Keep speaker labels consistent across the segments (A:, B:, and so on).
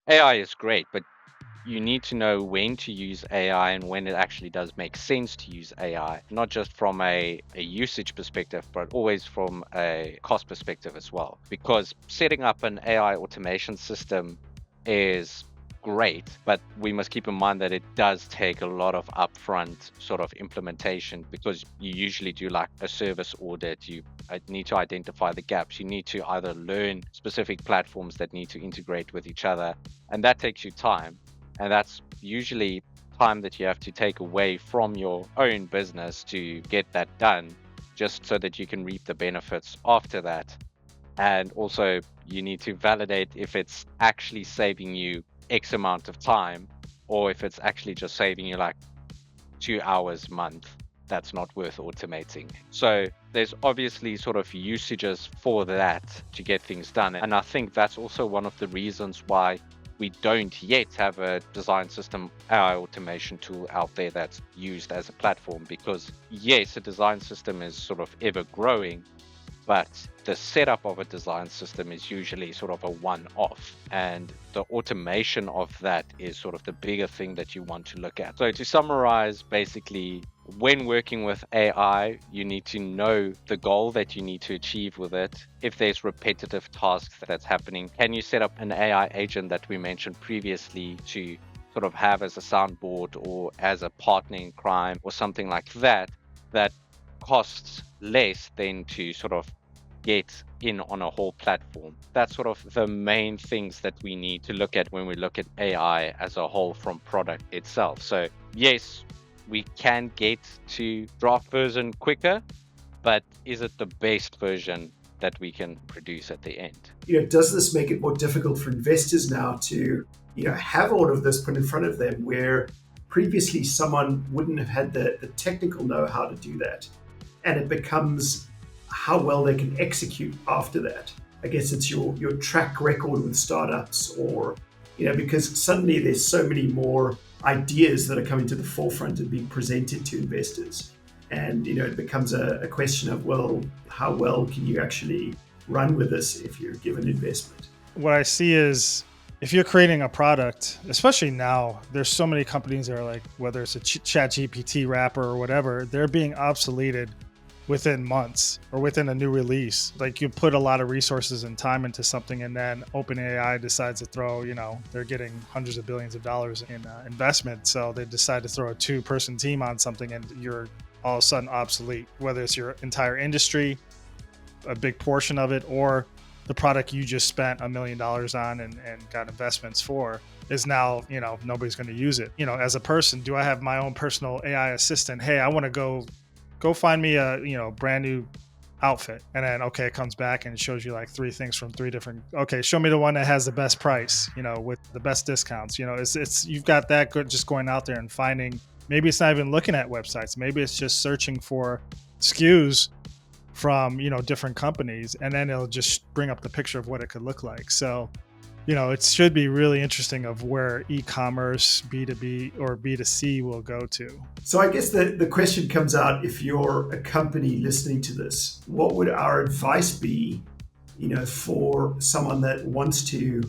A: AI is great, but you need to know when to use AI and when it actually does make sense to use AI, not just from a usage perspective, but always from a cost perspective as well. Because setting up an AI automation system is great, but we must keep in mind that it does take a lot of upfront sort of implementation because you usually do like a service audit. You need to identify the gaps. You need to either learn specific platforms that need to integrate with each other, and that takes you time. And that's usually time that you have to take away from your own business to get that done, just so that you can reap the benefits after that. And also, you need to validate if it's actually saving you X amount of time or if it's actually just saving you like 2 hours a month. That's not worth automating. So there's obviously sort of usages for that to get things done. And I think that's also one of the reasons why we don't yet have a design system AI automation tool out there that's used as a platform, because yes, a design system is sort of ever growing, but the setup of a design system is usually sort of a one-off, and the automation of that is sort of the bigger thing that you want to look at. So to summarize, basically, when working with AI, you need to know the goal that you need to achieve with it. If there's repetitive tasks that's happening, can you set up an AI agent that we mentioned previously to sort of have as a soundboard or as a partner in crime or something like that, that costs less than to sort of get in on a whole platform? That's sort of the main things that we need to look at when we look at AI as a whole from product itself. So yes, we can get to draft version quicker, but is it the best version that we can produce at the end?
B: Does this make it more difficult for investors now to, have all of this put in front of them where previously someone wouldn't have had the technical know-how to do that? And it becomes how well they can execute after that. I guess it's your track record with startups, or because suddenly there's so many more ideas that are coming to the forefront and being presented to investors. And it becomes a question of, well, how well can you actually run with this if you're given investment?
C: What I see is, if you're creating a product, especially now, there's so many companies that are like, whether it's a chat GPT wrapper or whatever, they're being obsoleted within months or within a new release. Like, you put a lot of resources and time into something, and then OpenAI decides to throw, they're getting hundreds of billions of dollars in investment. So they decide to throw a 2-person team on something, and you're all of a sudden obsolete, whether it's your entire industry, a big portion of it, or the product you just spent $1 million on and got investments for is now, nobody's going to use it. As a person, do I have my own personal AI assistant? Hey, I want to go find me a, brand new outfit. And then, okay, it comes back and it shows you like 3 things from 3 different, okay, show me the one that has the best price, with the best discounts. It's you've got that good, just going out there and finding, maybe it's not even looking at websites. Maybe it's just searching for SKUs from, different companies, and then it'll just bring up the picture of what it could look like. So, it should be really interesting of where e-commerce, B2B or B2C will go to.
B: So I guess the question comes out, if you're a company listening to this, what would our advice be, for someone that wants to,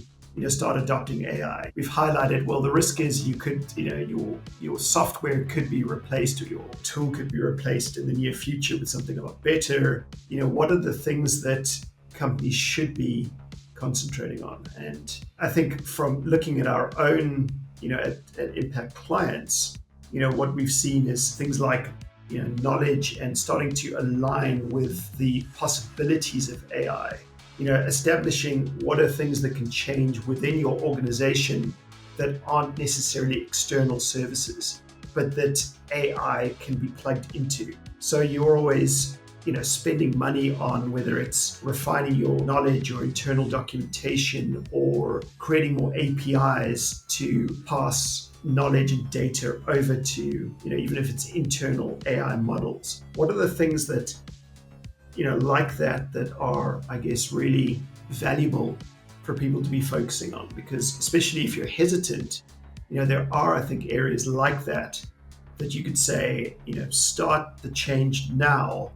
B: start adopting AI? We've highlighted, well, the risk is you could, your software could be replaced, or your tool could be replaced in the near future with something a lot better. What are the things that companies should be concentrating on? And I think from looking at our own, at Impact clients, what we've seen is things like, knowledge and starting to align with the possibilities of AI. Establishing what are things that can change within your organization that aren't necessarily external services, but that AI can be plugged into. So you're always spending money on whether it's refining your knowledge or internal documentation, or creating more APIs to pass knowledge and data over to, even if it's internal AI models. What are the things that, like that are, I guess, really valuable for people to be focusing on? Because especially if you're hesitant, there are, I think, areas like that you could say, start the change now,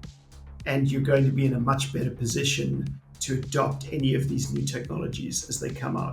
B: and you're going to be in a much better position to adopt any of these new technologies as they come out.